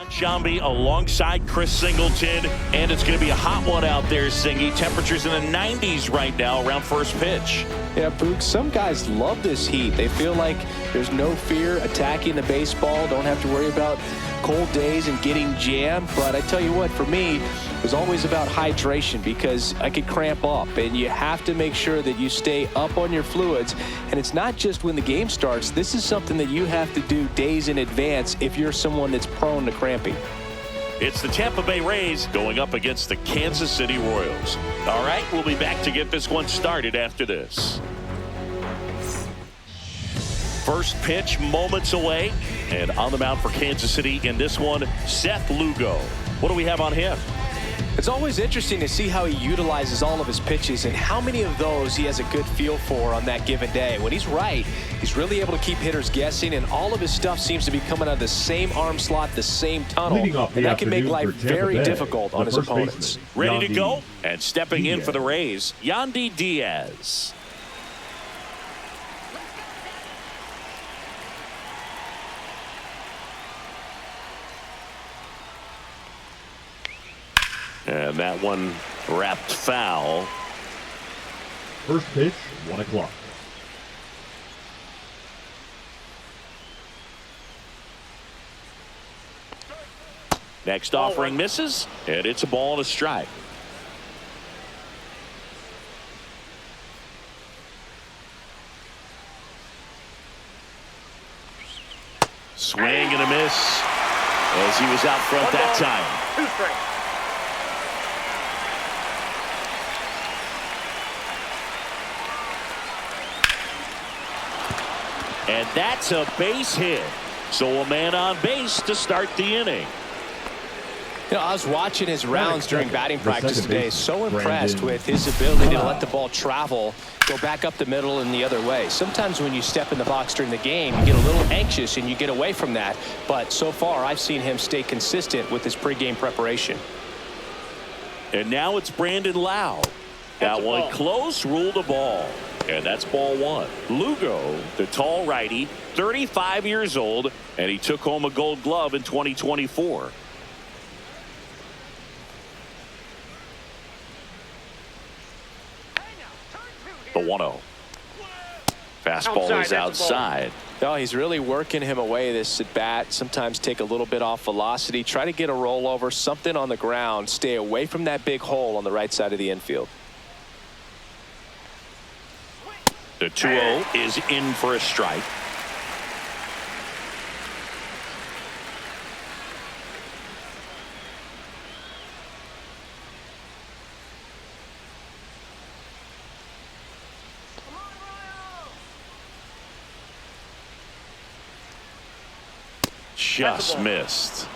Shambi alongside Chris Singleton, and it's going to be a hot one out there, Singy. Temperatures in the 90s right now around first pitch. Yeah, Boog, some guys love this heat. They feel like there's no fear attacking the baseball, don't have to worry about cold days and getting jammed. But I tell you what, for me, it was always about hydration because I could cramp up, and you have to make sure that you stay up on your fluids. And it's not just when the game starts. This is something that you have to do days in advance if you're someone that's prone to cramping. It's the Tampa Bay Rays going up against the Kansas City Royals. All right, we'll be back to get this one started after this. First pitch moments away, and on the mound for Kansas City in this one, Seth Lugo. What do we have on him? It's always interesting to see how he utilizes all of his pitches and how many of those he has a good feel for on that given day. When he's right, he's really able to keep hitters guessing, and all of his stuff seems to be coming out of the same arm slot, the same tunnel, and that can make life very difficult on his opponents. Ready to go, and stepping in for the Rays, Yandy Diaz. And that one wrapped foul. First pitch, 1 o'clock. Next offering misses, and it's a ball and a strike. Swing and a miss as he was out front that time. 2 strikes. And that's a base hit. So a man on base to start the inning. You know, I was watching his rounds during batting practice today. So impressed with his ability to let the ball travel, go back up the middle and the other way. Sometimes when you step in the box during the game, you get a little anxious and you get away from that. But so far, I've seen him stay consistent with his pregame preparation. And now it's Brandon Lau. That one close, ruled a ball. And that's ball 1. Lugo, the tall righty, 35 years old, and he took home a gold glove in 2024. The 1-0. Fastball is outside. No, he's really working him away this at bat. Sometimes take a little bit off velocity, try to get a rollover, something on the ground, stay away from that big hole on the right side of the infield. The 2-0 is in for a strike. Just missed.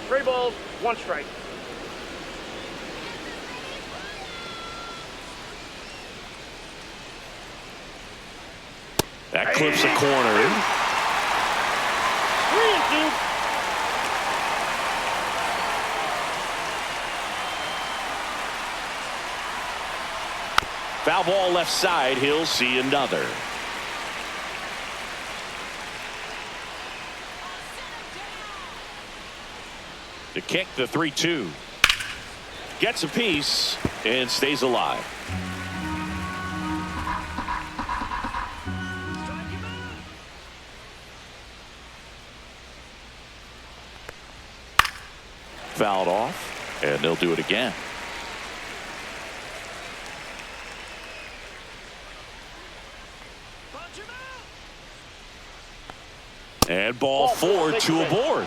3 balls, 1 strike. That clips a corner. 3-2. Foul ball left side. He'll see another. To kick the 3-2. Gets a piece and stays alive. Fouled off, and they'll do it again. And ball 4, 2 aboard.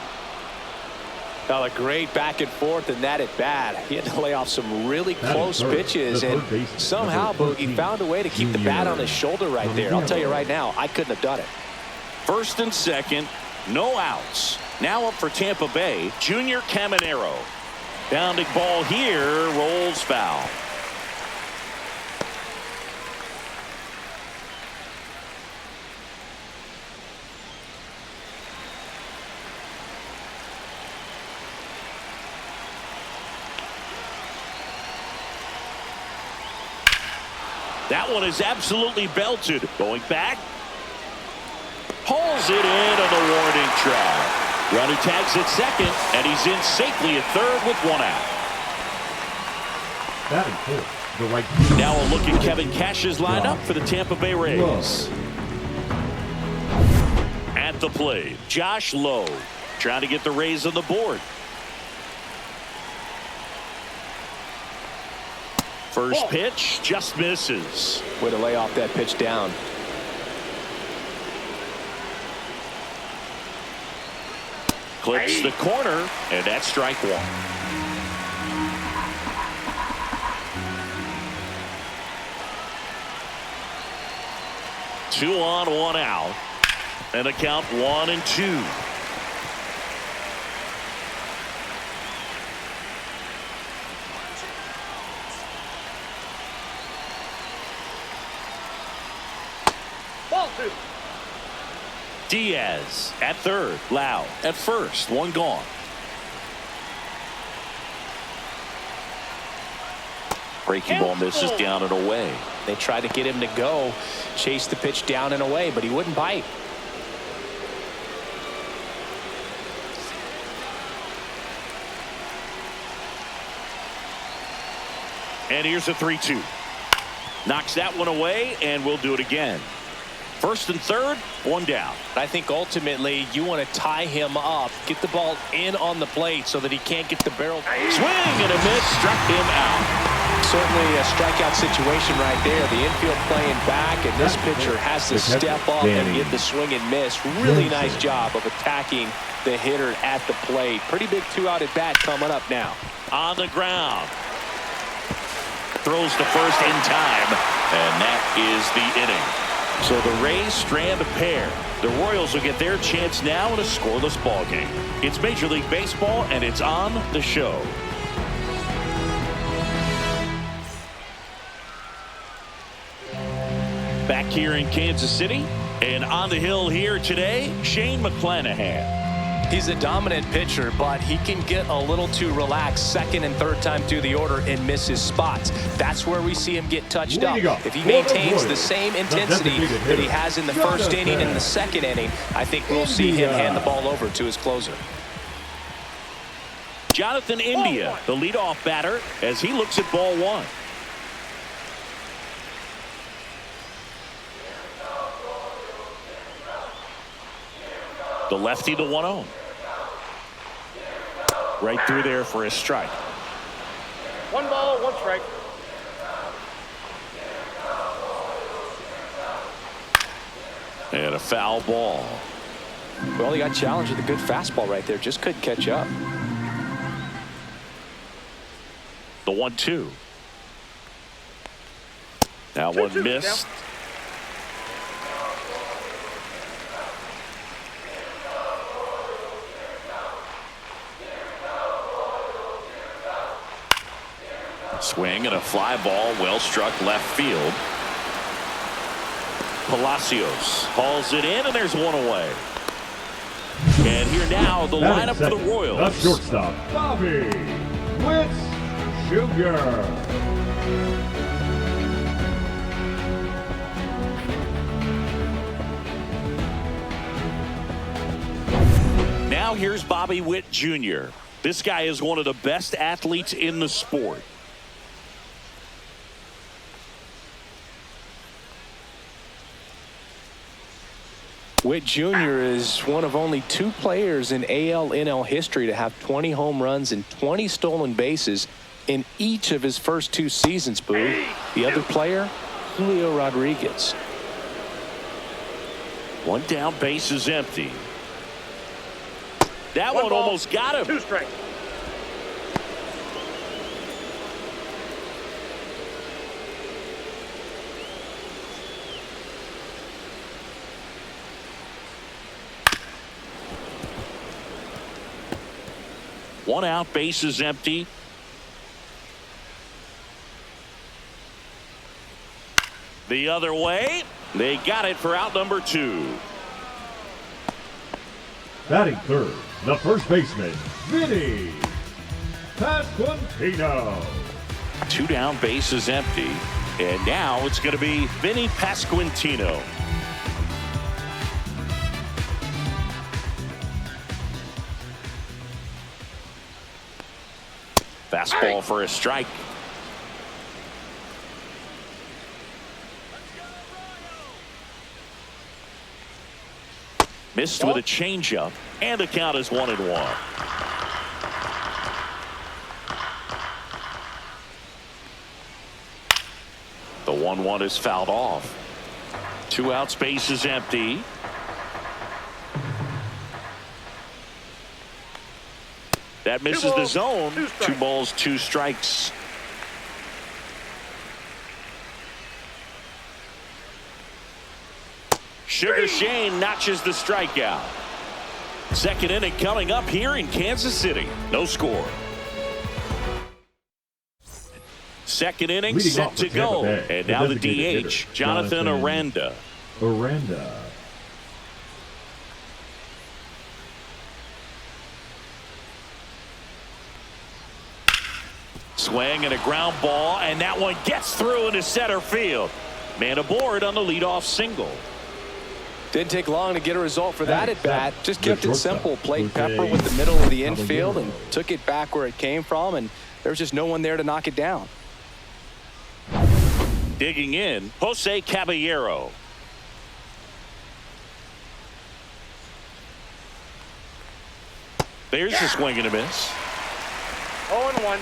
Now a great back and forth in that at bat. He had to lay off some really close pitches, and somehow Boogie found a way to keep the bat on his shoulder right there. I'll tell you right now, I couldn't have done it. First and second, no outs. Now up for Tampa Bay, Junior Caminero. Bounding ball here, rolls foul. That one is absolutely belted. Going back. Pulls it in on the warning track. Runner tags at second, and he's in safely at third with one out. Batting fourth, the right. Now a look at Kevin Cash's lineup for the Tampa Bay Rays. At the plate, Josh Lowe trying to get the Rays on the board. First pitch just misses. Way to lay off that pitch down. Clips the corner, and that's strike one. Two on, one out, and a count 1-2. Ball two. Diaz at third, Lau at first, one gone. Breaking ball misses down and away. They tried to get him to go, chase the pitch down and away, but he wouldn't bite. And here's a 3-2. Knocks that one away, and we'll do it again. First and third, one down. I think ultimately you want to tie him up, get the ball in on the plate so that he can't get the barrel. Swing and a miss, struck him out. Certainly a strikeout situation right there. The infield playing back, and this pitcher has to step up and get the swing and miss. Really nice job of attacking the hitter at the plate. Pretty big two-out at bat coming up now. On the ground. Throws to first in time, and that is the inning. So the Rays strand a pair. The Royals will get their chance now in a scoreless ball game. It's Major League Baseball, and it's on the show. Back here in Kansas City, and on the hill here today, Shane McClanahan. He's a dominant pitcher, but he can get a little too relaxed second and third time through the order and miss his spots. That's where we see him get touched up. If he maintains the same intensity that he has in the first inning and the second inning, I think we'll see him hand the ball over to his closer. Jonathan India, the leadoff batter, as he looks at ball one. The lefty, the 1-0. Right through there for a strike. One ball, one strike. And a foul ball. Well, he got challenged with a good fastball right there. Just couldn't catch up. The 1-2. Now one missed. Swing and a fly ball, well struck left field. Palacios hauls it in, and there's one away. And here now, the lineup for the Royals. The shortstop, Bobby Witt Jr. Now here's Bobby Witt Jr. This guy is one of the best athletes in the sport. Witt Jr. is one of only two players in AL-NL history to have 20 home runs and 20 stolen bases in each of his first two seasons, Boo. The other player, Julio Rodriguez. One down, base is empty. That one almost got him. Two strikes. One out, base is empty. The other way. They got it for out number 2. Batting third, the first baseman, Vinny Pasquantino. 2 down, base is empty. And now it's going to be Vinny Pasquantino. Fastball for a strike. Missed with a changeup, and the count is 1-1. The 1-1 is fouled off. 2 outs, base is empty. That misses the zone. 2 balls, 2 strikes. Sugar Shane notches the strikeout. Second inning coming up here in Kansas City. No score. Second inning Leading set off to for Tampa go. Bay, And the now the designated DH, hitter, Jonathan Aranda. Swing and a ground ball, and that one gets through into center field. Man aboard on the leadoff single. Didn't take long to get a result for that at bat. Just kept it simple. Played Jose Pepper with the middle of the infield Caballero. and took it back where it came from, and there was just no one there to knock it down. Digging in, Jose Caballero. There's the swing and a miss. 0-1.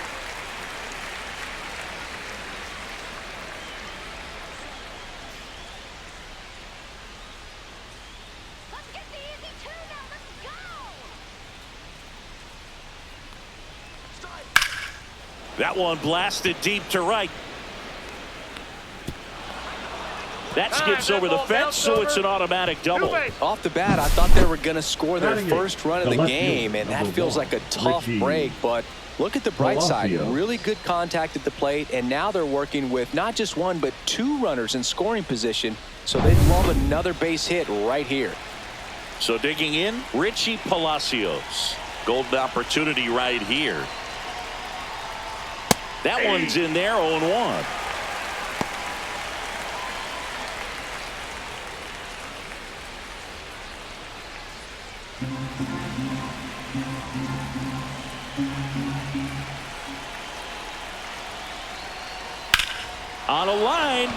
That one blasted deep to right. That skips over the fence, so it's an automatic double. Off the bat, I thought they were going to score their Batting first run of the the left game, field, and that number feels 1, like a tough Ricky break. But look at the bright side. Palacio. Really good contact at the plate, and now they're working with not just 1, but 2 runners in scoring position, so they'd love another base hit right here. So digging in, Richie Palacios. Golden opportunity right here. That one's in there, 0-1. On a line.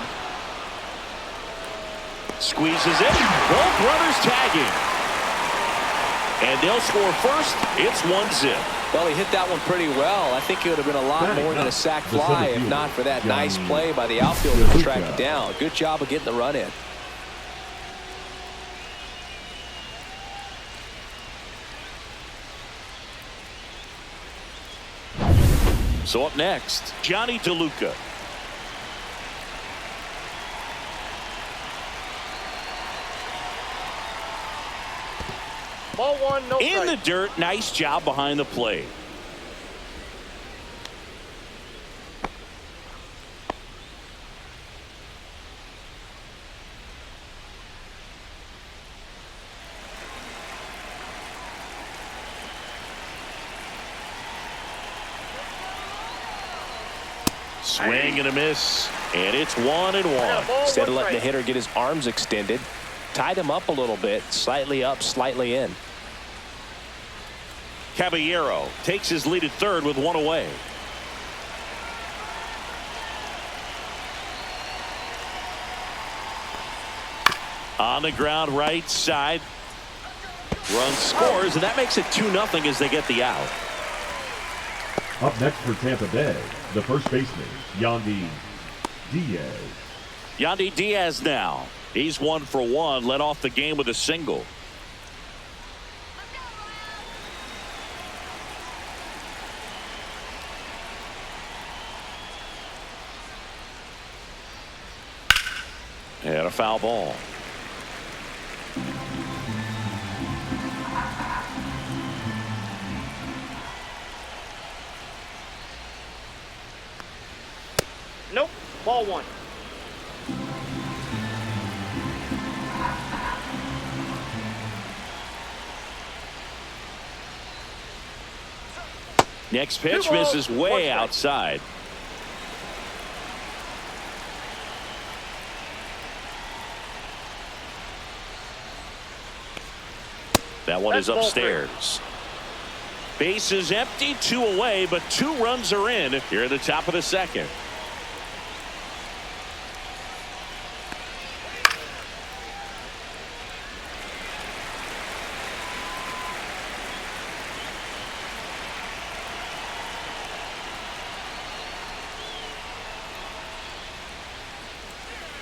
Squeezes it. Both runners tagging. And they'll score first. It's 1-0. Well, he hit that one pretty well. I think it would have been a lot more than a sac fly if not for that nice play by the outfielder to track it down. Good job of getting the run in. So up next, Johnny DeLuca. Ball 1, no In the strike. dirt, nice job behind the plate. Swing and a miss, and it's 1-1. Instead of letting the hitter get his arms extended, tied him up a little bit, slightly up, slightly in. Caballero takes his lead at third with 1 away. On the ground right side. Run scores, and that makes it 2-0 as they get the out. Up next for Tampa Bay, the first baseman, Yandy Diaz. Yandy Diaz now. He's 1 for 1, led off the game with a single. And a foul ball. Nope. Ball 1. Next pitch 2 balls, misses 1 way strike. outside. That one That's is ball 3. upstairs. Bases empty, 2 away, but 2 runs are in here at the top of the second.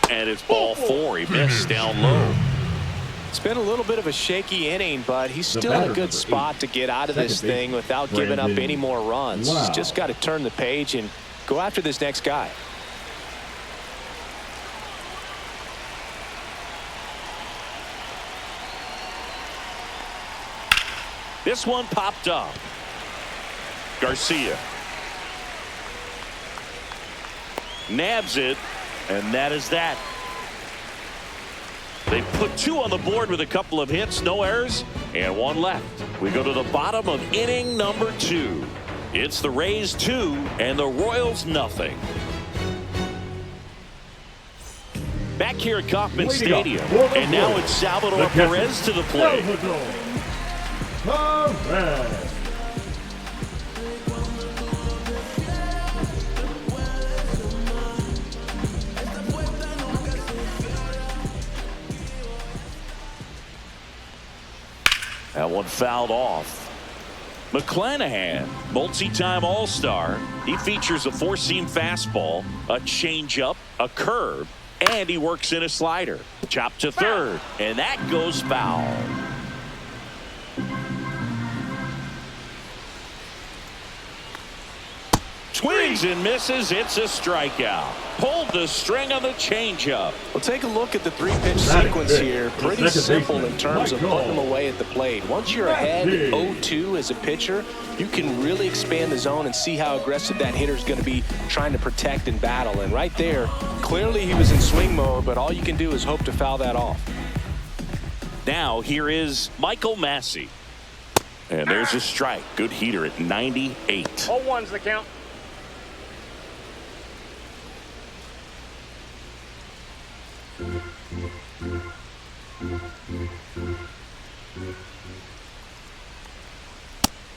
And it's ball 4. He missed down low. It's been a little bit of a shaky inning, but he's still in a good spot to get out of this thing without giving up any more runs. He's just got to turn the page and go after this next guy. This one popped up. Garcia nabs it, and that is that. They put 2 on the board with a couple of hits, no errors, and 1 left. We go to the bottom of inning number 2. It's the Rays 2 and the Royals nothing. Back here at Kauffman Stadium, and now it's Salvador Perez to the plate. That one fouled off. McClanahan, multi-time All-Star. He features a 4-seam fastball, a changeup, a curve, and he works in a slider. Chop to third, and that goes foul. Swings and misses. It's a strikeout. Pulled the string on the changeup. Well, take a look at the 3-pitch sequence here. Pretty simple in terms of putting them away at the plate. Once you're ahead 0-2 as a pitcher, you can really expand the zone and see how aggressive that hitter is going to be trying to protect and battle. And right there, clearly he was in swing mode, but all you can do is hope to foul that off. Now here is Michael Massey. And there's a strike. Good heater at 98. 0-1's the count.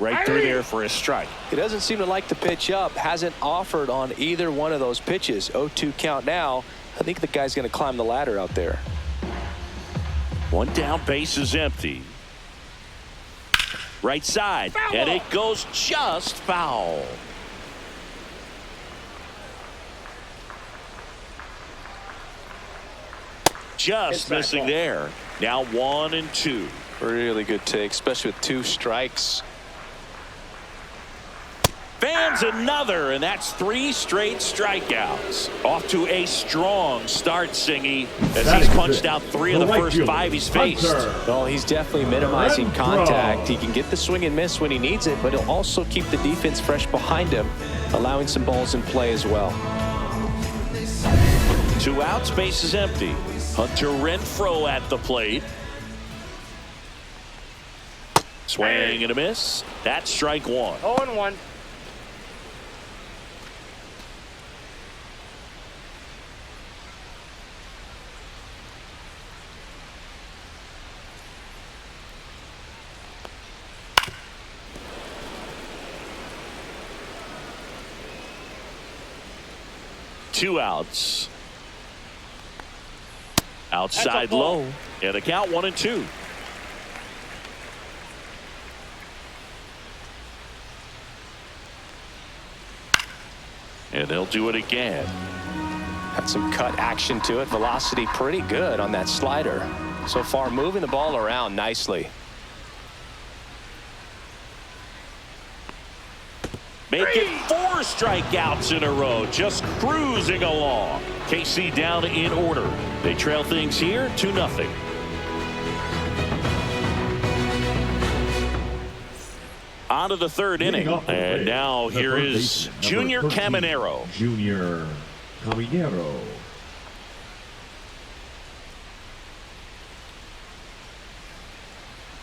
Right through there for a strike. He doesn't seem to like the pitch up. Hasn't offered on either one of those pitches. 0-2 count now. I think the guy's going to climb the ladder out there. 1 down, base is empty. Right side, foul. And it goes just foul. Just missing there. Now 1-2. Really good take, especially with 2 strikes. Fans another, and that's 3 straight strikeouts. Off to a strong start, Singy, as he's punched out 3 of the first 5 he's faced. Well, he's definitely minimizing contact. He can get the swing and miss when he needs it, but he'll also keep the defense fresh behind him, allowing some balls in play as well. 2 outs, base is empty. Hunter Renfroe at the plate. Swing and a miss. That's strike 1. 0-1. Two outs. Outside low. And the count 1-2. And they'll do it again. Had some cut action to it. Velocity pretty good on that slider. So far moving the ball around nicely. Making 4 strikeouts in a row. Just cruising along. KC down in order. They trail things here 2-0. On to the 3rd inning. And now here is Junior Caminero. Junior Caminero.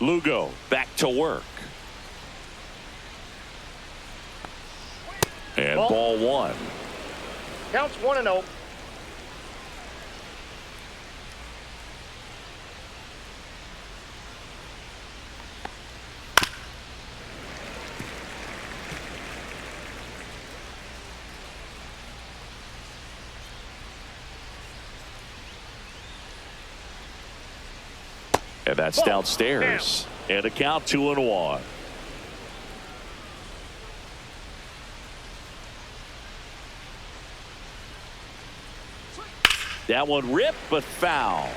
Lugo back to work. And ball 1. Counts 1-0. And that's downstairs. And a count 2-1. That one ripped, but foul.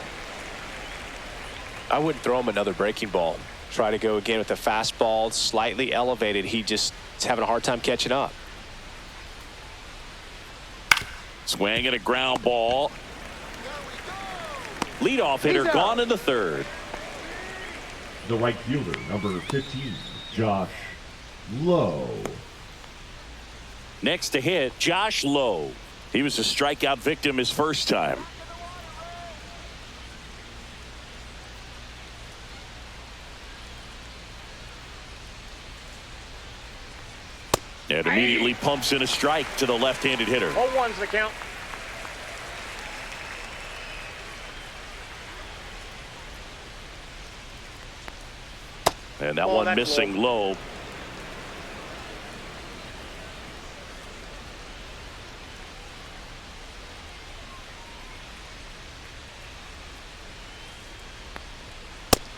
I wouldn't throw him another breaking ball. Try to go again with the fastball, slightly elevated. He just is having a hard time catching up. Swing and a ground ball. Leadoff hitter gone in the third. The right fielder, number 15, Josh Lowe. Next to hit, Josh Lowe. He was a strikeout victim his first time. And immediately pumps in a strike to the left-handed hitter. 0-1's the count. And that one missing low.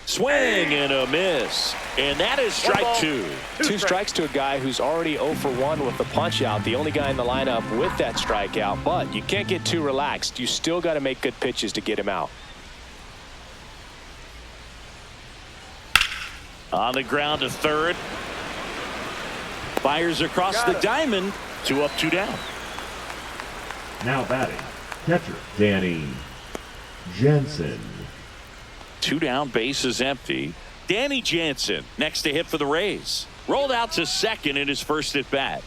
Swing and a miss. And that is strike two. Two strikes to a guy who's already 0 for 1 with the punch out. The only guy in the lineup with that strikeout. But you can't get too relaxed. You still got to make good pitches to get him out. On the ground to third. Fires across the diamond. 2 up, 2 down. Now batting, catcher Danny Jansen. 2 down, base is empty. Danny Jansen next to hit for the Rays. Rolled out to second in his first at bat.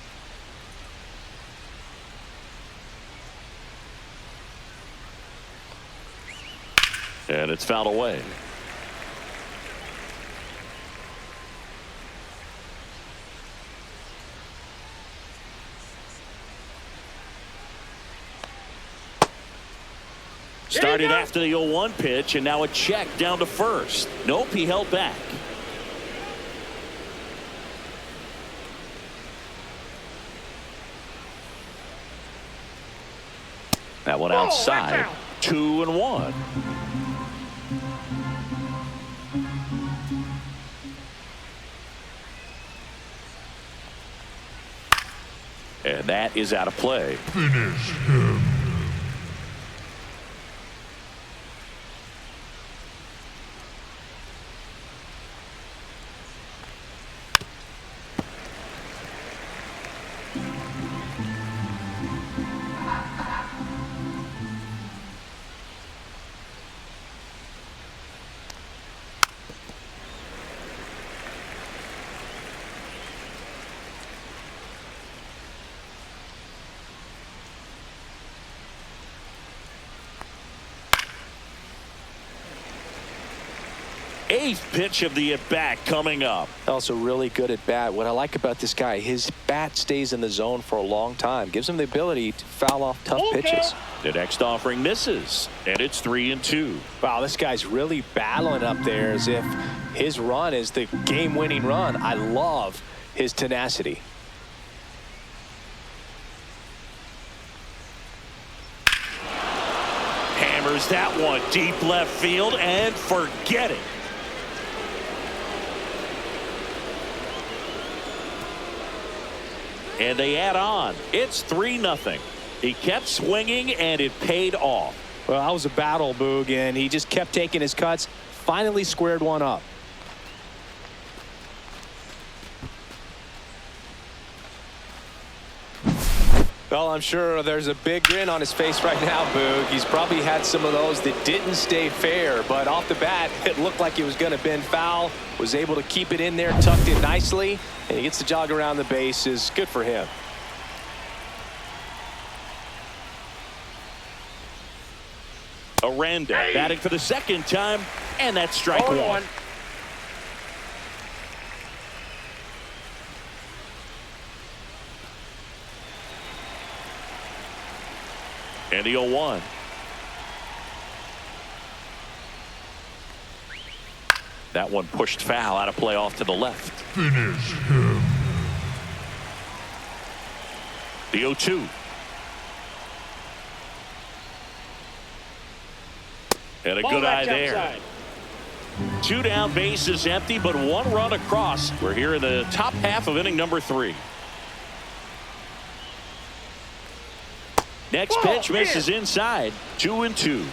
And it's fouled away. Started after the 0-1 pitch, and now a check down to first. Nope, he held back. That one outside. 2-1. And that is out of play. Finish him. Eighth pitch of the at-bat coming up. Also really good at bat. What I like about this guy, his bat stays in the zone for a long time. Gives him the ability to foul off tough pitches. The next offering misses, and it's 3-2. Wow, this guy's really battling up there as if his run is the game-winning run. I love his tenacity. Hammers that one deep left field, and forget it. And they add on. It's 3-0. He kept swinging, and it paid off. Well, that was a battle, Boog, and he just kept taking his cuts. Finally squared one up. Well, I'm sure there's a big grin on his face right now, Boog. He's probably had some of those that didn't stay fair, but off the bat, it looked like it was going to bend foul. Was able to keep it in there, tucked it nicely, and he gets to jog around the bases. Good for him. Aranda batting for the second time, and that's strike one. And the 0-1. That one pushed foul out of play off to the left. Finish him. The 0-2. And a good eye there. Two down, bases empty, but one run across. We're here in the top half of inning number 3. Next pitch misses inside. 2-2.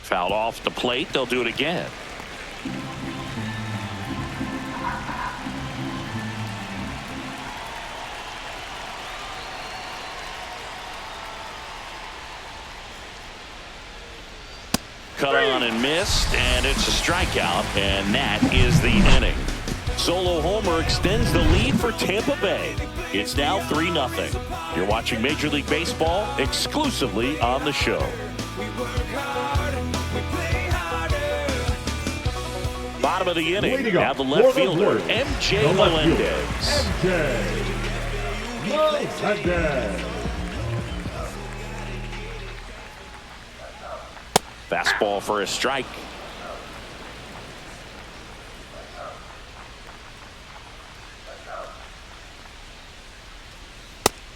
Fouled off the plate. They'll do it again. Cut on and missed, and it's a strikeout, and that is the inning. Solo homer extends the lead for Tampa Bay. It's now 3-0. You're watching Major League Baseball exclusively on the show. Bottom of the inning. Now the left fielder, MJ Melendez. Fastball for a strike.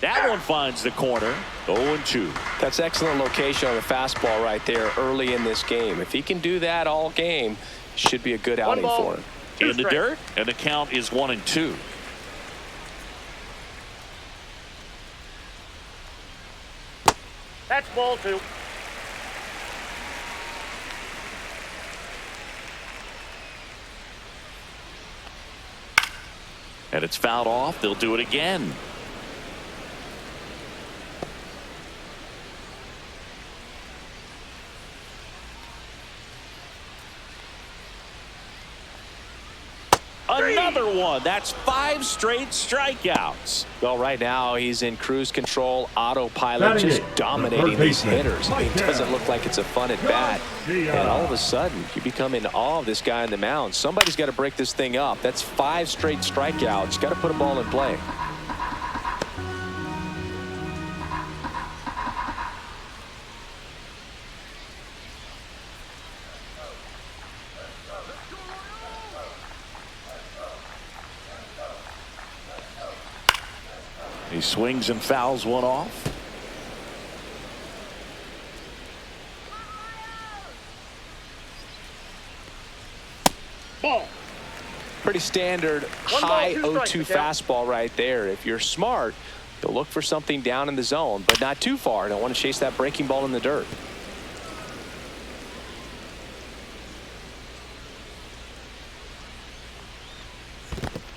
That one finds the corner. 0-2. That's excellent location on the fastball right there early in this game. If he can do that all game, should be a good outing for him. In the dirt, and the count is 1-2. That's ball 2. And it's fouled off. They'll do it again. Another one. That's 5 straight strikeouts. Well, right now he's in cruise control, autopilot, just dominating these hitters. It doesn't look like it's a fun at bat. And all of a sudden, you become in awe of this guy on the mound. Somebody's got to break this thing up. That's 5 straight strikeouts. Got to put a ball in play. He swings and fouls one off. Ball. Pretty standard high 0-2 fastball right there. If you're smart, you'll look for something down in the zone, but not too far. Don't want to chase that breaking ball in the dirt.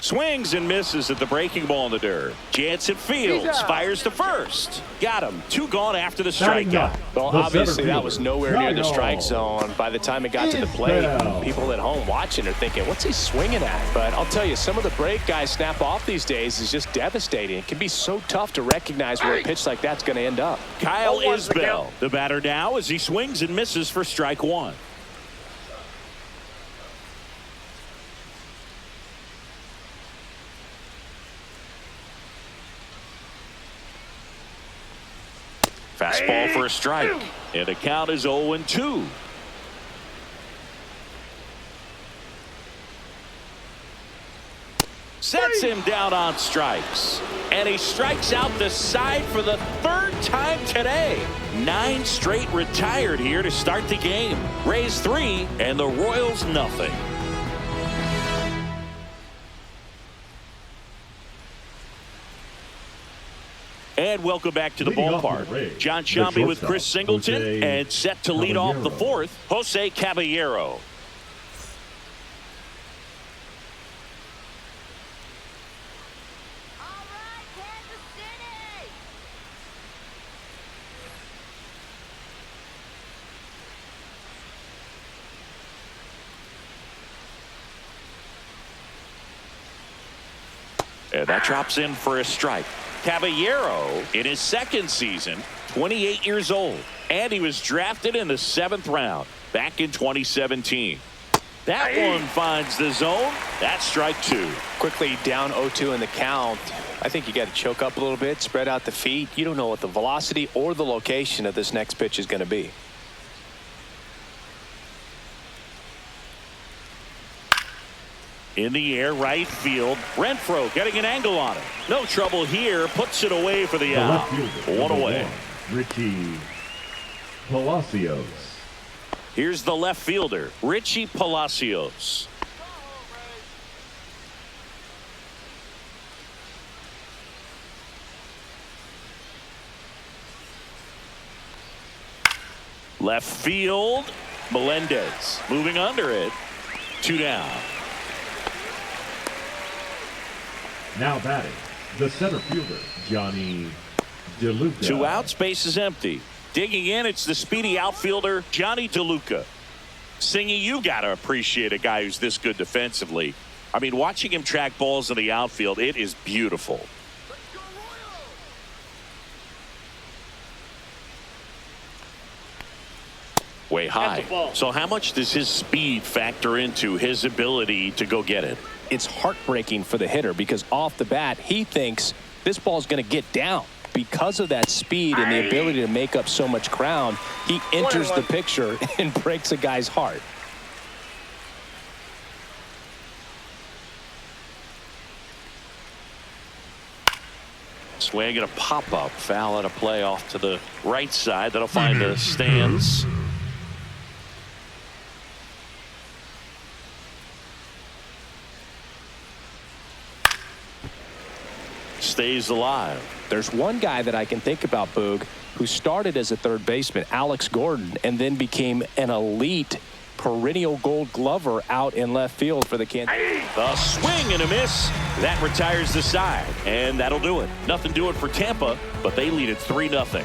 Swings and misses at the breaking ball in the dirt. Jansen fields, fires to first. Got him. 2 gone after the strikeout. Well, obviously that was nowhere near the strike zone by the time it got to the plate. People at home watching are thinking, what's he swinging at? But I'll tell you, some of the break guys snap off these days is just devastating. It can be so tough to recognize where a pitch like that's going to end up. Kyle Isbell, the batter now, as he swings and misses for strike 1. Fastball for a strike. And the count is 0-2. Sets him down on strikes. And he strikes out the side for the 3rd time today. 9 straight retired here to start the game. Rays 3 and the Royals nothing. And welcome back to the ballpark. John Sciambi with Chris Singleton, and set to lead off the 4th, Jose Caballero. And that drops in for a strike. Caballero in his 2nd season, 28 years old, and he was drafted in the 7th round back in 2017. That one finds the zone. That's strike 2. Quickly down 0-2 in the count. I think you got to choke up a little bit, spread out the feet. You don't know what the velocity or the location of this next pitch is going to be. In the air, right field. Renfroe getting an angle on it. No trouble here. Puts it away for the out. One away. Richie Palacios. Here's the left fielder, Richie Palacios. Left field, Melendez moving under it. 2 down. Now batting, the center fielder, Johnny DeLuca. 2 outs, base is empty. Digging in, it's the speedy outfielder, Johnny DeLuca. Singy, you got to appreciate a guy who's this good defensively. I mean, watching him track balls in the outfield, it is beautiful. Way high. So how much does his speed factor into his ability to go get it? It's heartbreaking for the hitter because off the bat, he thinks this ball's going to get down. Because of that speed and the ability to make up so much ground, he enters the picture and breaks a guy's heart. Swing and a pop-up. Foul at a play off to the right side. That'll find the stands. Stays alive. There's one guy that I can think about, Boog, who started as a third baseman, Alex Gordon, and then became an elite perennial Gold Glover out in left field for the Kansas. A swing and a miss. That retires the side, and that'll do it. Nothing doing for Tampa, but they lead it 3-0.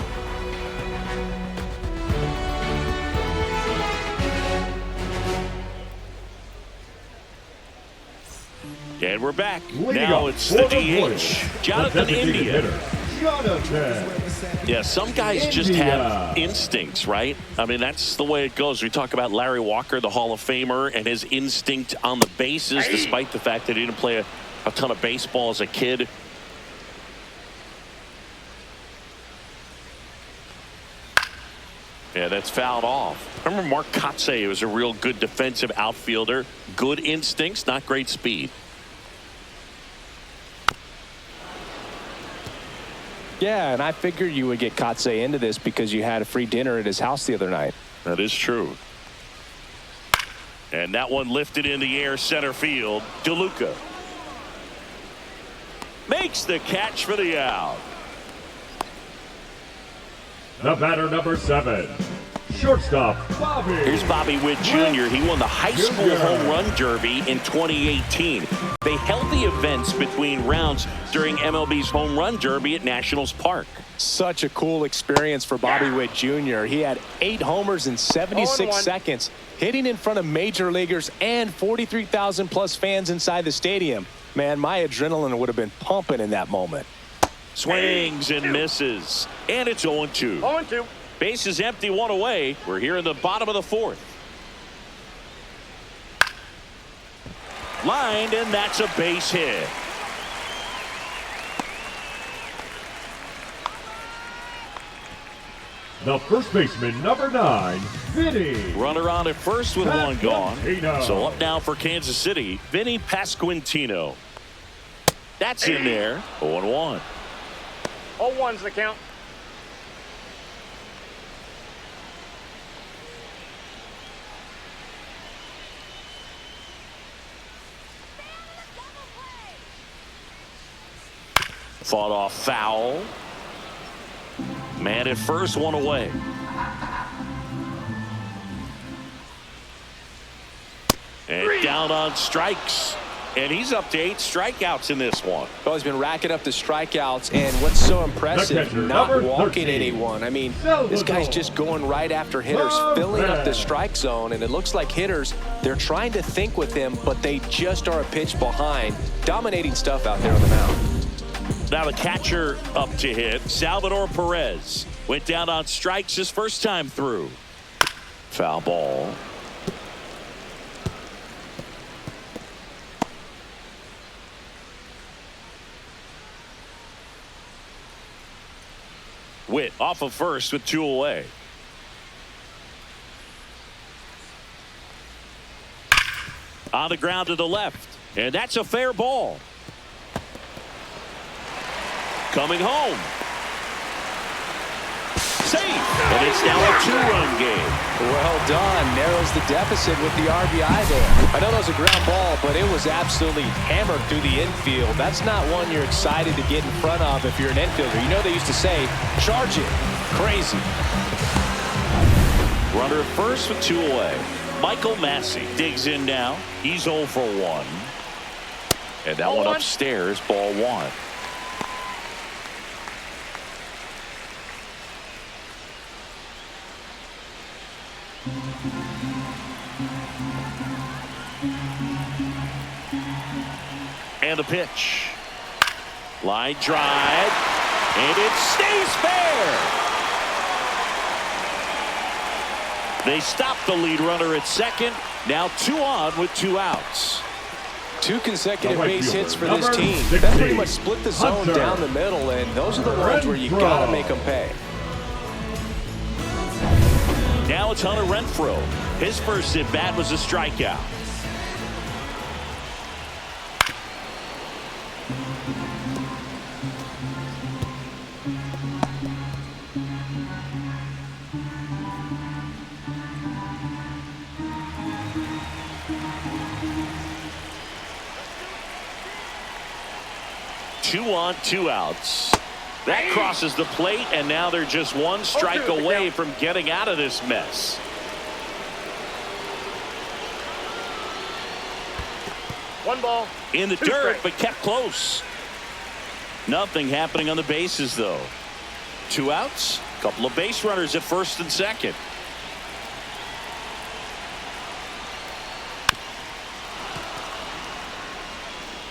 And we're back. Now it's the DH, Jonathan India. Yeah, some guys just have instincts, right? I mean, that's the way it goes. We talk about Larry Walker, the Hall of Famer, and his instinct on the bases, despite the fact that he didn't play a ton of baseball as a kid. Yeah, that's fouled off. I remember Mark Kotsay was a real good defensive outfielder. Good instincts, not great speed. Yeah, and I figured you would get Kotsay into this because you had a free dinner at his house the other night. That is true. And that one lifted in the air, center field. DeLuca makes the catch for the out. The batter, number 7, shortstop, Bobby. Here's Bobby Witt Jr. He won the high school home run derby in 2018. They held the events between rounds during MLB's home run derby at Nationals Park. Such a cool experience for Bobby Witt Jr. He had 8 homers in 76 seconds, hitting in front of major leaguers and 43,000 plus fans inside the stadium. Man, my adrenaline would have been pumping in that moment. Swings and misses, and it's 0-2. 0-2. Base is empty, 1 away. We're here in the bottom of the 4th. Lined, and that's a base hit. The first baseman, number 9, Vinny. Runner on at first with 1 gone. Pasquantino. So up now for Kansas City, Vinny Pasquantino. That's in there. 0-1. 0-1's the count. Fought off foul. Man at first, 1 away. And down on strikes. And he's up to 8 strikeouts in this one. Well, he's been racking up the strikeouts, and what's so impressive, not walking anyone. I mean, this guy's just going right after hitters, filling up the strike zone, and it looks like hitters, they're trying to think with him, but they just are a pitch behind. Dominating stuff out there on the mound. Now the catcher up to hit. Salvador Perez went down on strikes his first time through. Foul ball. Witt off of first with 2 away. On the ground to the left. And that's a fair ball. Coming home. Safe. And it's now a 2-run game. Well done. Narrows the deficit with the RBI there. I know that was a ground ball, but it was absolutely hammered through the infield. That's not one you're excited to get in front of if you're an infielder. You know they used to say, charge it. Crazy. Runner at first with 2 away. Michael Massey digs in now. He's 0 for 1. And that one upstairs, ball 1. And a pitch. Line drive. And it stays fair. They stop the lead runner at second. Now 2 on with 2 outs. 2 consecutive base hits for this team. That pretty much split the zone down the middle, and those are the ones where you got to make them pay. Now it's Hunter Renfroe. His first at bat was a strikeout. Two on, 2 outs. That crosses the plate, and now they're just 1 strike away from getting out of this mess. One ball. In the dirt, but kept close. Nothing happening on the bases, though. 2 outs, a couple of base runners at first and second.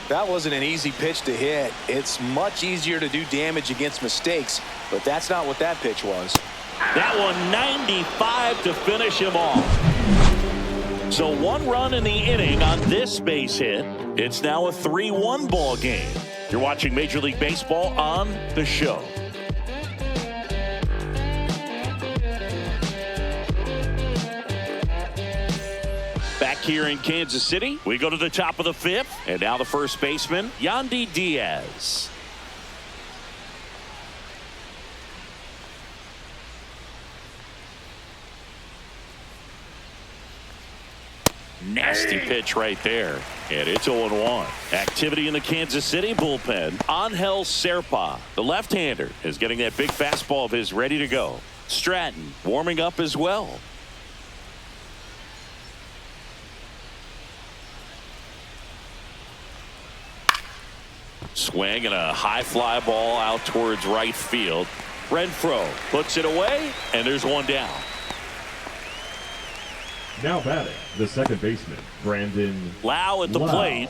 That wasn't an easy pitch to hit. It's much easier to do damage against mistakes, but that's not what that pitch was. That one 95 to finish him off. So 1 run in the inning on this base hit. It's now a 3-1 ball game. You're watching Major League Baseball on The Show. Back here in Kansas City, we go to the top of the 5th, and now the first baseman, Yandy Diaz. Nasty pitch right there, and it's 0-1. Activity in the Kansas City bullpen. Angel Serpa, the left-hander, is getting that big fastball of his ready to go. Stratton warming up as well. Swing and a high fly ball out towards right field. Renfroe puts it away, and there's 1 down. Now batting, the second baseman, Brandon Lau at the plate.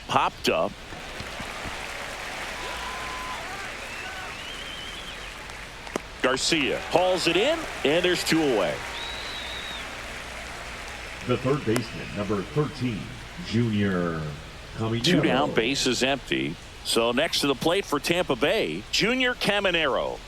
Popped up. Garcia hauls it in, and there's 2 away. The third baseman, number 13, Junior Caminero. 2 down, base is empty. So next to the plate for Tampa Bay, Junior Caminero.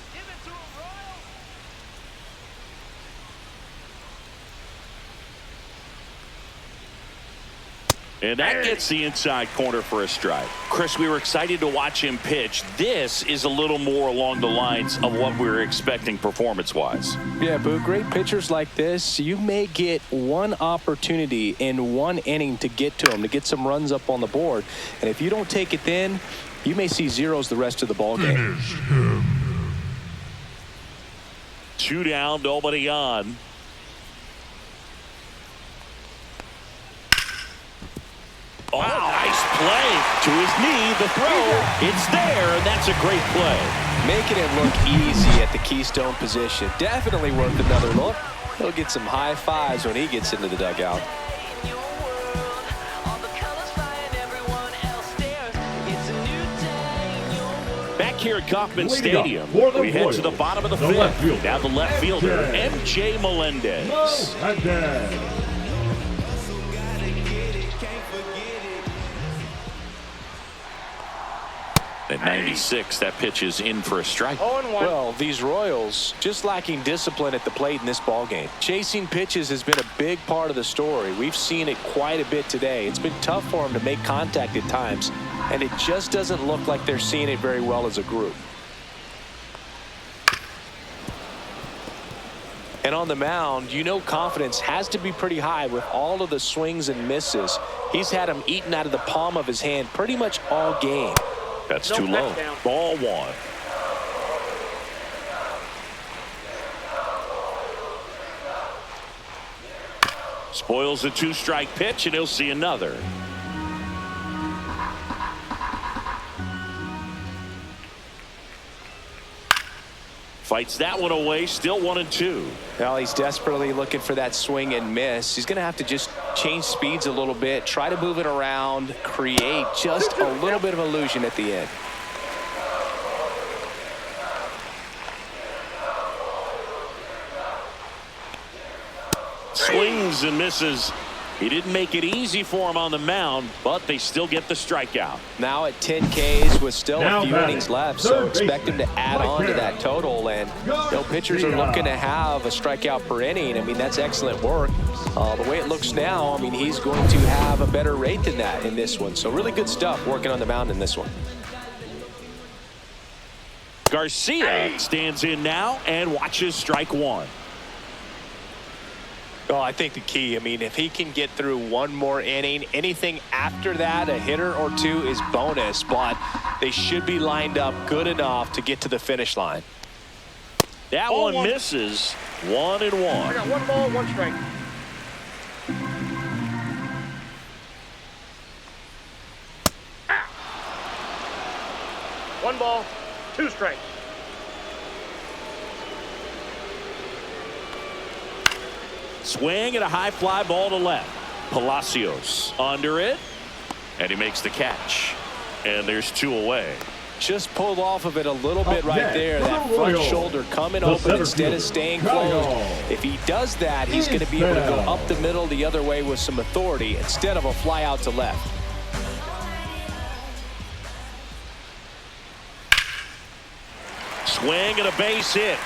And that gets the inside corner for a strike. Chris, we were excited to watch him pitch. This is a little more along the lines of what we were expecting performance-wise. Yeah, but great pitchers like this, you may get 1 opportunity in 1 inning to get to them, to get some runs up on the board. And if you don't take it then, you may see zeros the rest of the ball game. 2 down, nobody on. Oh, nice play to his knee. The throw, it's there, and that's a great play. Making it look easy at the Keystone position. Definitely worth another look. He'll get some high fives when he gets into the dugout. Back here at Kauffman Stadium, we head to the bottom of the 5th. Now the left fielder, MJ Melendez. At 96, that pitch is in for a strike. 0-1. Well, these Royals just lacking discipline at the plate in this ball game. Chasing pitches has been a big part of the story. We've seen it quite a bit today. It's been tough for them to make contact at times, and it just doesn't look like they're seeing it very well as a group. And on the mound, you know confidence has to be pretty high with all of the swings and misses. He's had them eaten out of the palm of his hand pretty much all game. That's too low. Ball 1. Spoils a 2-strike pitch, and he'll see another. Fights that one away, still 1-2. Well, he's desperately looking for that swing and miss. He's going to have to just change speeds a little bit, try to move it around, create just a little bit of illusion at the end. Swings and misses. He didn't make it easy for him on the mound, but they still get the strikeout. Now at 10 Ks with still Now a few innings left, so expect him to add on to that total. And pitchers are looking to have a strikeout per inning. I mean, that's excellent work. The way it looks now, I mean, he's going to have a better rate than that in this one. So really good stuff working on the mound in this one. Garcia stands in now and watches strike 1. Oh, I think the key, I mean, if he can get through one more inning, anything after that, a hitter or two is bonus, but they should be lined up good enough to get to the finish line. That Ball one 1. misses. 1-1. I got 1 ball, 1 strike. Ah. 1 ball, 2 strikes. Swing and a high fly ball to left. Palacios under it, and he makes the catch. And there's 2 away. Just pulled off of it a little bit right there. That front shoulder coming open instead of staying closed. If he does that, he's going to be able to go up the middle the other way with some authority instead of a fly out to left. Swing and a base hit.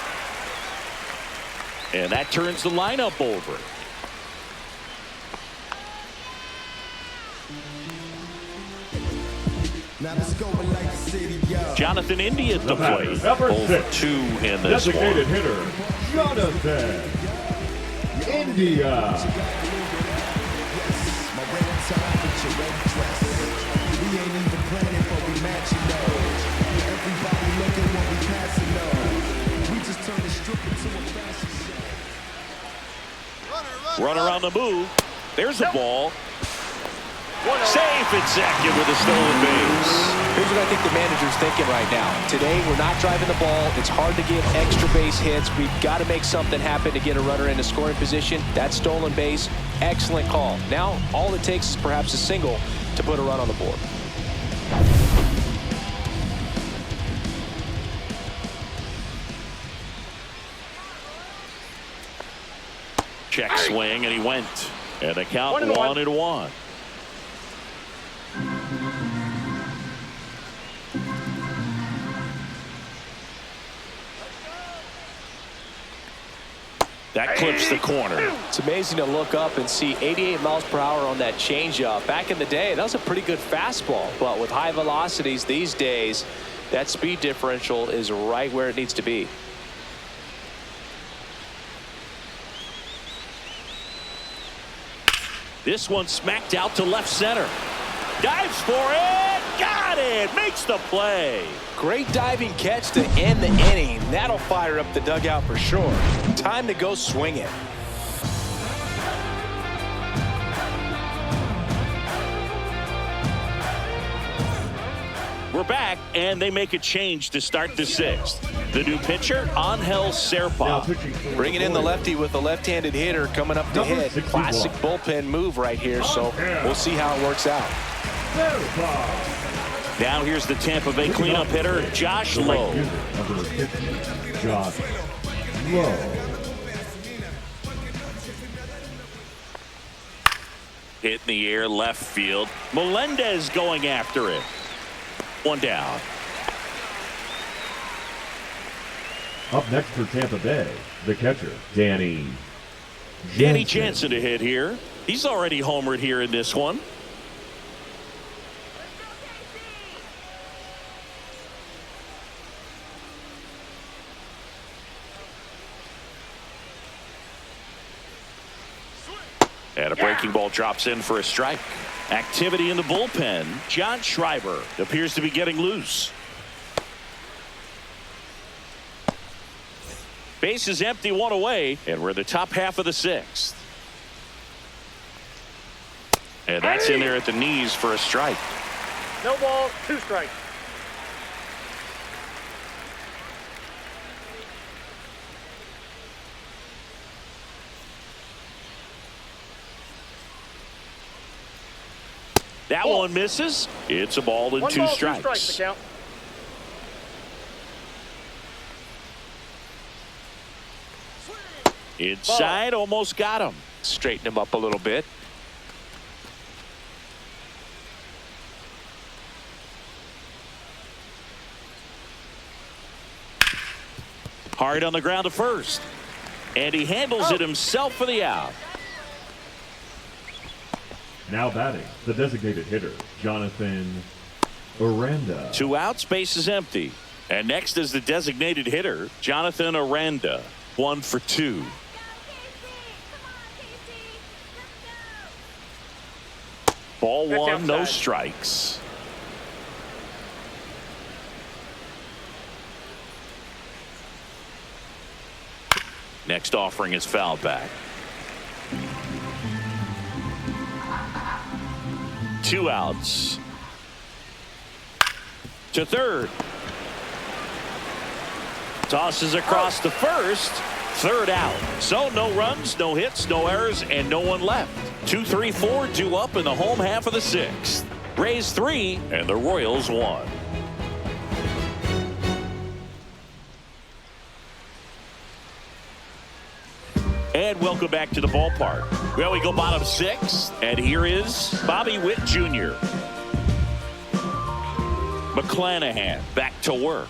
And that turns the lineup over. Jonathan India at the plate. 0-2 in this one. Designated hitter, Jonathan India. Runner on the move. There's a ball. Safe at second with a stolen base. Here's what I think the manager's thinking right now. Today, we're not driving the ball. It's hard to get extra base hits. We've got to make something happen to get a runner into scoring position. That stolen base, excellent call. Now, all it takes is perhaps a single to put a run on the board. Check swing, and he went. And the count 1-1. That clips the corner. It's amazing to look up and see 88 miles per hour on that changeup. Back in the day, that was a pretty good fastball. But with high velocities these days, that speed differential is right where it needs to be. This one smacked out to left center. Dives for it. Got it. Makes the play. Great diving catch to end the inning. That'll fire up the dugout for sure. Time to go swing it. We're back, and they make a change to start the 6th. The new pitcher, Angel Serpa. Bringing in the lefty with the left-handed hitter coming up to hit. Classic bullpen move right here, so we'll see how it works out. Now here's the Tampa Bay cleanup hitter, Josh Lowe. Josh Lowe. Hit in the air, left field. Melendez going after it. 1 down. Up next for Tampa Bay, the catcher, Danny Jansen to hit here. He's already homered here in this one. And a breaking ball drops in for a strike. Activity in the bullpen. John Schreiber appears to be getting loose. Base is empty, one away, and we're in the top half of the sixth. And that's in there at the knees for a strike. No ball, 2 strikes. That one misses. It's a ball and 2 strikes. 2 strikes to count. Inside, almost got him. Straighten him up a little bit. Hard on the ground to first. And he handles it himself for the out. Now batting, the designated hitter, Jonathan Aranda. 2 outs, base is empty. And next is the designated hitter, Jonathan Aranda. 1 for 2. Ball 1, no strikes. Next offering is fouled back. 2 outs. To third. Tosses across to first. Third out. So no runs, no hits, no errors, and no one left. 2, 3, 4 due up in the home half of the sixth. Rays 3 and the Royals 1. And welcome back to the ballpark. Well, we go bottom 6, and here is Bobby Witt Jr. McClanahan back to work.